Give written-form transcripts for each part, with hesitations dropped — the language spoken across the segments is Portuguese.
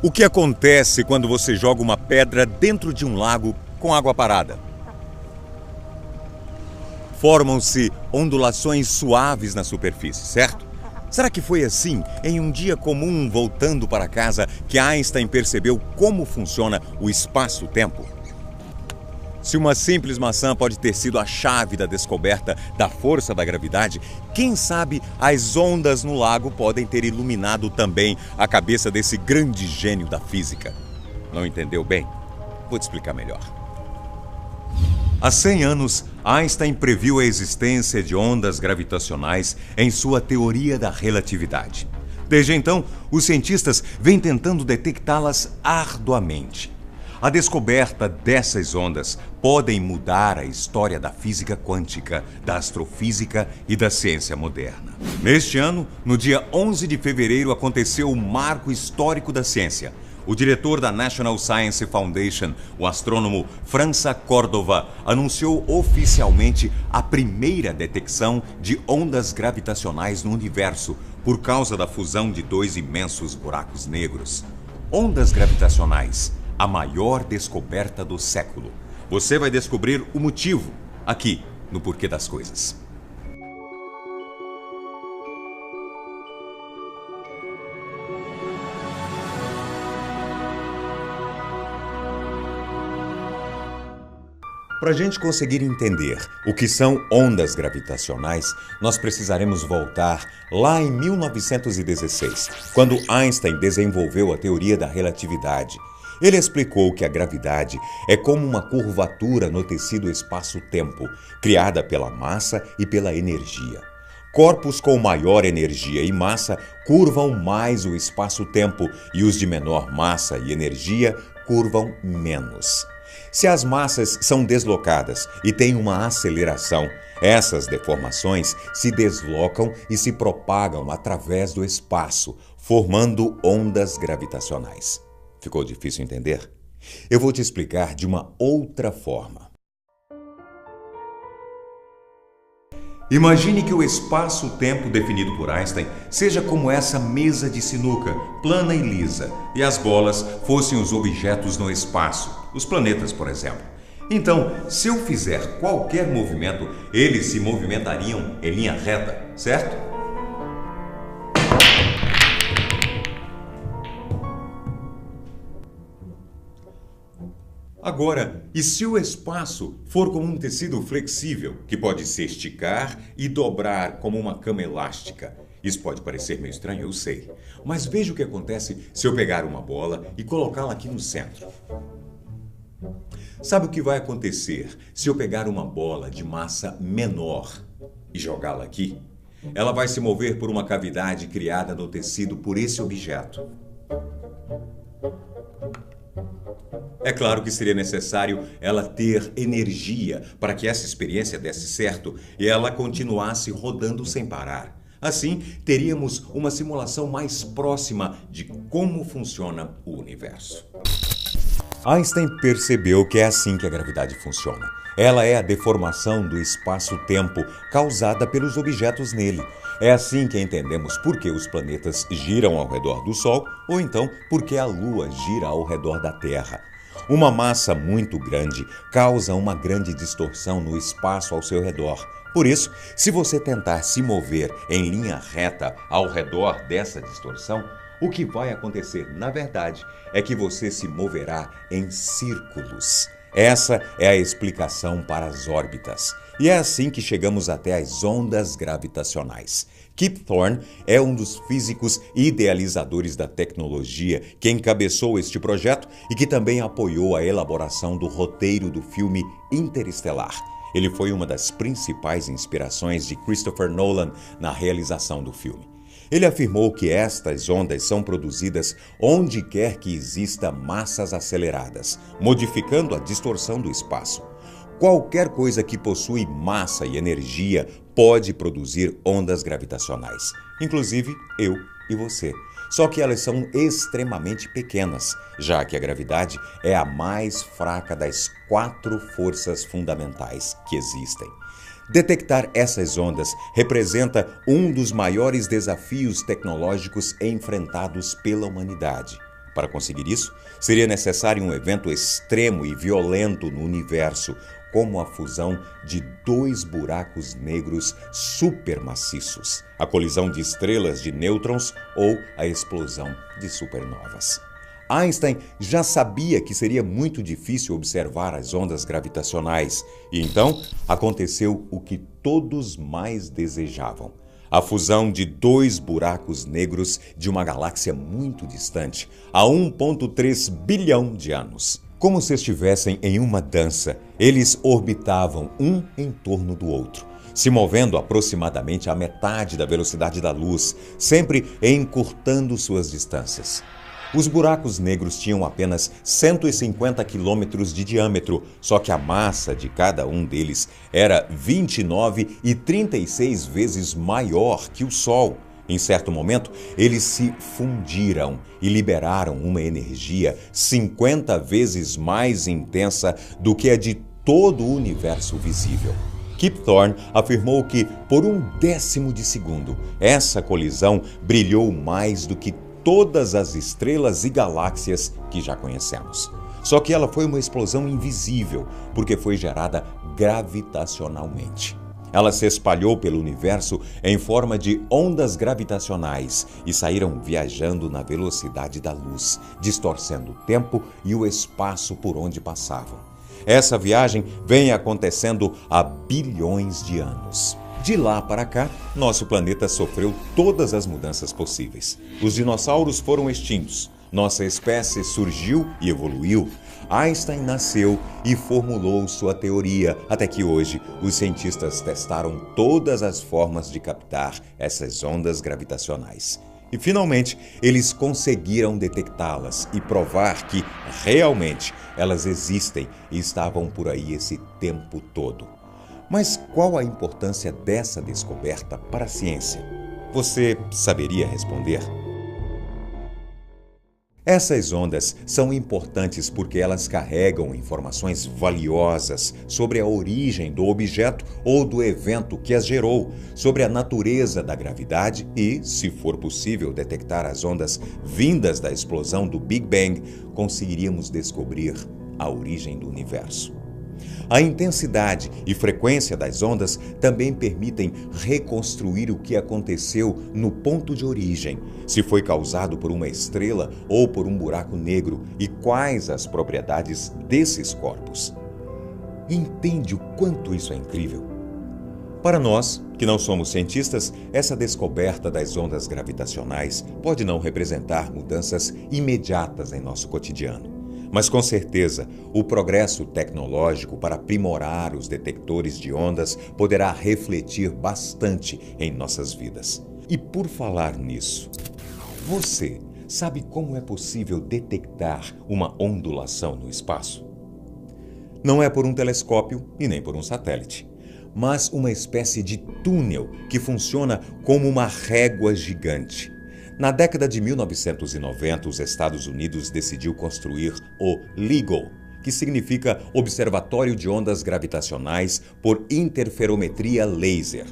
O que acontece quando você joga uma pedra dentro de um lago com água parada? Formam-se ondulações suaves na superfície, certo? Será que foi assim, em um dia comum voltando para casa, que Einstein percebeu como funciona o espaço-tempo? Se uma simples maçã pode ter sido a chave da descoberta da força da gravidade, quem sabe as ondas no lago podem ter iluminado também a cabeça desse grande gênio da física. Não entendeu bem? Vou te explicar melhor. Há 100 anos, Einstein previu a existência de ondas gravitacionais em sua teoria da relatividade. Desde então, os cientistas vêm tentando detectá-las arduamente. A descoberta dessas ondas podem mudar a história da física quântica, da astrofísica e da ciência moderna. Neste ano, no dia 11 de fevereiro, aconteceu o marco histórico da ciência. O diretor da National Science Foundation, o astrônomo França Cordova, anunciou oficialmente a primeira detecção de ondas gravitacionais no universo por causa da fusão de dois imensos buracos negros. Ondas gravitacionais, a maior descoberta do século. Você vai descobrir o motivo aqui no Porquê das Coisas. Para a gente conseguir entender o que são ondas gravitacionais, nós precisaremos voltar lá em 1916, quando Einstein desenvolveu a teoria da relatividade. Ele explicou que a gravidade é como uma curvatura no tecido espaço-tempo, criada pela massa e pela energia. Corpos com maior energia e massa curvam mais o espaço-tempo e os de menor massa e energia curvam menos. Se as massas são deslocadas e têm uma aceleração, essas deformações se deslocam e se propagam através do espaço, formando ondas gravitacionais. Ficou difícil entender? Eu vou te explicar de uma outra forma. Imagine que o espaço-tempo definido por Einstein seja como essa mesa de sinuca, plana e lisa, e as bolas fossem os objetos no espaço, os planetas, por exemplo. Então, se eu fizer qualquer movimento, eles se movimentariam em linha reta, certo? Agora, e se o espaço for como um tecido flexível, que pode se esticar e dobrar como uma cama elástica? Isso pode parecer meio estranho, eu sei. Mas veja o que acontece se eu pegar uma bola e colocá-la aqui no centro. Sabe o que vai acontecer se eu pegar uma bola de massa menor e jogá-la aqui? Ela vai se mover por uma cavidade criada no tecido por esse objeto. É claro que seria necessário ela ter energia para que essa experiência desse certo e ela continuasse rodando sem parar. Assim, teríamos uma simulação mais próxima de como funciona o universo. Einstein percebeu que é assim que a gravidade funciona. Ela é a deformação do espaço-tempo causada pelos objetos nele. É assim que entendemos por que os planetas giram ao redor do Sol ou então por que a Lua gira ao redor da Terra. Uma massa muito grande causa uma grande distorção no espaço ao seu redor. Por isso, se você tentar se mover em linha reta ao redor dessa distorção, o que vai acontecer, na verdade, é que você se moverá em círculos. Essa é a explicação para as órbitas. E é assim que chegamos até as ondas gravitacionais. Kip Thorne é um dos físicos idealizadores da tecnologia que encabeçou este projeto e que também apoiou a elaboração do roteiro do filme Interestelar. Ele foi uma das principais inspirações de Christopher Nolan na realização do filme. Ele afirmou que estas ondas são produzidas onde quer que exista massas aceleradas, modificando a distorção do espaço. Qualquer coisa que possui massa e energia pode produzir ondas gravitacionais, inclusive eu e você. Só que elas são extremamente pequenas, já que a gravidade é a mais fraca das 4 forças fundamentais que existem. Detectar essas ondas representa um dos maiores desafios tecnológicos enfrentados pela humanidade. Para conseguir isso, seria necessário um evento extremo e violento no universo, como a fusão de dois buracos negros supermaciços, a colisão de estrelas de nêutrons ou a explosão de supernovas. Einstein já sabia que seria muito difícil observar as ondas gravitacionais, e então aconteceu o que todos mais desejavam: a fusão de dois buracos negros de uma galáxia muito distante, a 1,3 bilhão de anos. Como se estivessem em uma dança, eles orbitavam um em torno do outro, se movendo aproximadamente a metade da velocidade da luz, sempre encurtando suas distâncias. Os buracos negros tinham apenas 150 quilômetros de diâmetro, só que a massa de cada um deles era 29 e 36 vezes maior que o Sol. Em certo momento, eles se fundiram e liberaram uma energia 50 vezes mais intensa do que a de todo o universo visível. Kip Thorne afirmou que, por 1/10 de segundo, essa colisão brilhou mais do que todas as estrelas e galáxias que já conhecemos. Só que ela foi uma explosão invisível, porque foi gerada gravitacionalmente. Ela se espalhou pelo universo em forma de ondas gravitacionais e saíram viajando na velocidade da luz, distorcendo o tempo e o espaço por onde passavam. Essa viagem vem acontecendo há bilhões de anos. De lá para cá, nosso planeta sofreu todas as mudanças possíveis. Os dinossauros foram extintos, nossa espécie surgiu e evoluiu. Einstein nasceu e formulou sua teoria, até que hoje os cientistas testaram todas as formas de captar essas ondas gravitacionais. E finalmente, eles conseguiram detectá-las e provar que, realmente, elas existem e estavam por aí esse tempo todo. Mas qual a importância dessa descoberta para a ciência? Você saberia responder? Essas ondas são importantes porque elas carregam informações valiosas sobre a origem do objeto ou do evento que as gerou, sobre a natureza da gravidade e, se for possível detectar as ondas vindas da explosão do Big Bang, conseguiríamos descobrir a origem do universo. A intensidade e frequência das ondas também permitem reconstruir o que aconteceu no ponto de origem, se foi causado por uma estrela ou por um buraco negro e quais as propriedades desses corpos. Entende o quanto isso é incrível? Para nós, que não somos cientistas, essa descoberta das ondas gravitacionais pode não representar mudanças imediatas em nosso cotidiano. Mas, com certeza, o progresso tecnológico para aprimorar os detectores de ondas poderá refletir bastante em nossas vidas. E por falar nisso, você sabe como é possível detectar uma ondulação no espaço? Não é por um telescópio e nem por um satélite, mas uma espécie de túnel que funciona como uma régua gigante. Na década de 1990, os Estados Unidos decidiu construir o LIGO, que significa Observatório de Ondas Gravitacionais por Interferometria Laser.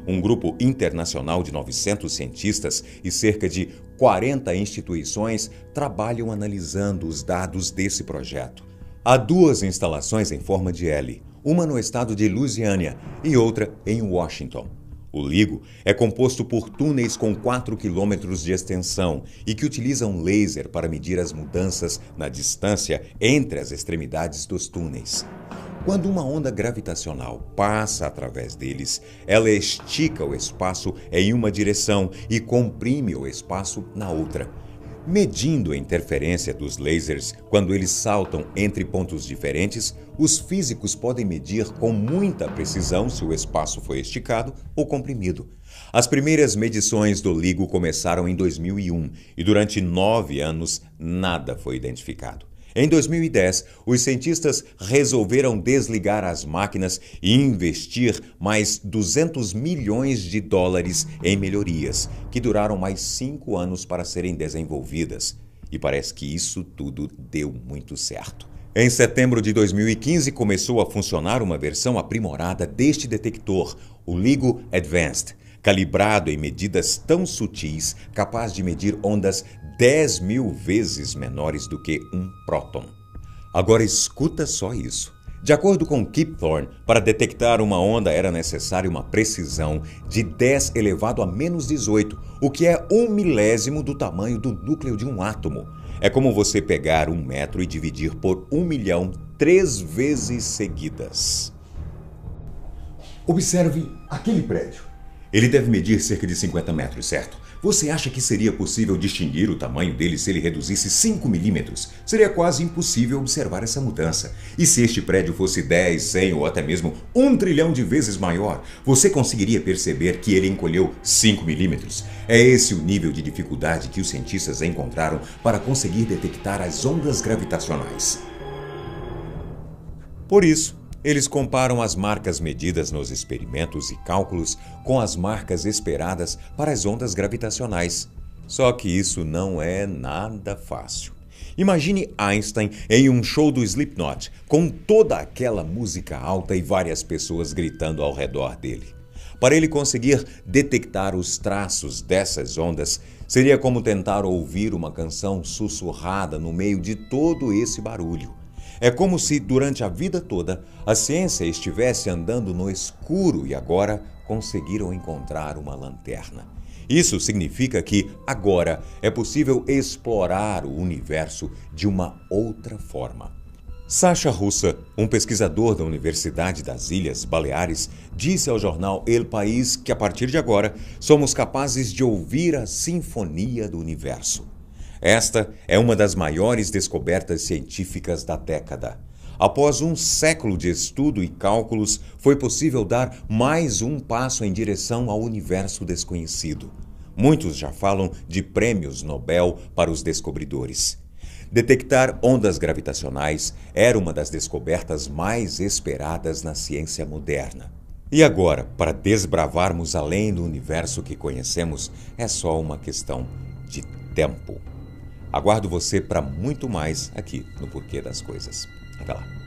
Um grupo internacional de 900 cientistas e cerca de 40 instituições trabalham analisando os dados desse projeto. Há duas instalações em forma de L, uma no estado de Louisiana e outra em Washington. O LIGO é composto por túneis com 4 quilômetros de extensão e que utilizam laser para medir as mudanças na distância entre as extremidades dos túneis. Quando uma onda gravitacional passa através deles, ela estica o espaço em uma direção e comprime o espaço na outra. Medindo a interferência dos lasers quando eles saltam entre pontos diferentes, os físicos podem medir com muita precisão se o espaço foi esticado ou comprimido. As primeiras medições do LIGO começaram em 2001 e durante 9 anos nada foi identificado. Em 2010, os cientistas resolveram desligar as máquinas e investir mais 200 milhões de dólares em melhorias, que duraram mais 5 anos para serem desenvolvidas. E parece que isso tudo deu muito certo. Em setembro de 2015, começou a funcionar uma versão aprimorada deste detector, o LIGO Advanced, calibrado em medidas tão sutis, capaz de medir ondas 10.000 vezes menores do que um próton. Agora escuta só isso. De acordo com Kip Thorne, para detectar uma onda era necessária uma precisão de 10 elevado a menos 18, o que é 1/1000 do tamanho do núcleo de um átomo. É como você pegar 1 metro e dividir por 1.000.000 3 vezes seguidas. Observe aquele prédio. Ele deve medir cerca de 50 metros, certo? Você acha que seria possível distinguir o tamanho dele se ele reduzisse 5 milímetros? Seria quase impossível observar essa mudança. E se este prédio fosse 10, 100 ou até mesmo 1 trilhão de vezes maior, você conseguiria perceber que ele encolheu 5 milímetros? É esse o nível de dificuldade que os cientistas encontraram para conseguir detectar as ondas gravitacionais. Por isso, eles comparam as marcas medidas nos experimentos e cálculos com as marcas esperadas para as ondas gravitacionais. Só que isso não é nada fácil. Imagine Einstein em um show do Slipknot, com toda aquela música alta e várias pessoas gritando ao redor dele. Para ele conseguir detectar os traços dessas ondas, seria como tentar ouvir uma canção sussurrada no meio de todo esse barulho. É como se, durante a vida toda, a ciência estivesse andando no escuro e agora conseguiram encontrar uma lanterna. Isso significa que, agora, é possível explorar o universo de uma outra forma. Sacha Russa, um pesquisador da Universidade das Ilhas Baleares, disse ao jornal El País que, a partir de agora, somos capazes de ouvir a sinfonia do universo. Esta é uma das maiores descobertas científicas da década. Após um século de estudo e cálculos, foi possível dar mais um passo em direção ao universo desconhecido. Muitos já falam de prêmios Nobel para os descobridores. Detectar ondas gravitacionais era uma das descobertas mais esperadas na ciência moderna. E agora, para desbravarmos além do universo que conhecemos, é só uma questão de tempo. Aguardo você para muito mais aqui no Porquê das Coisas. Até lá.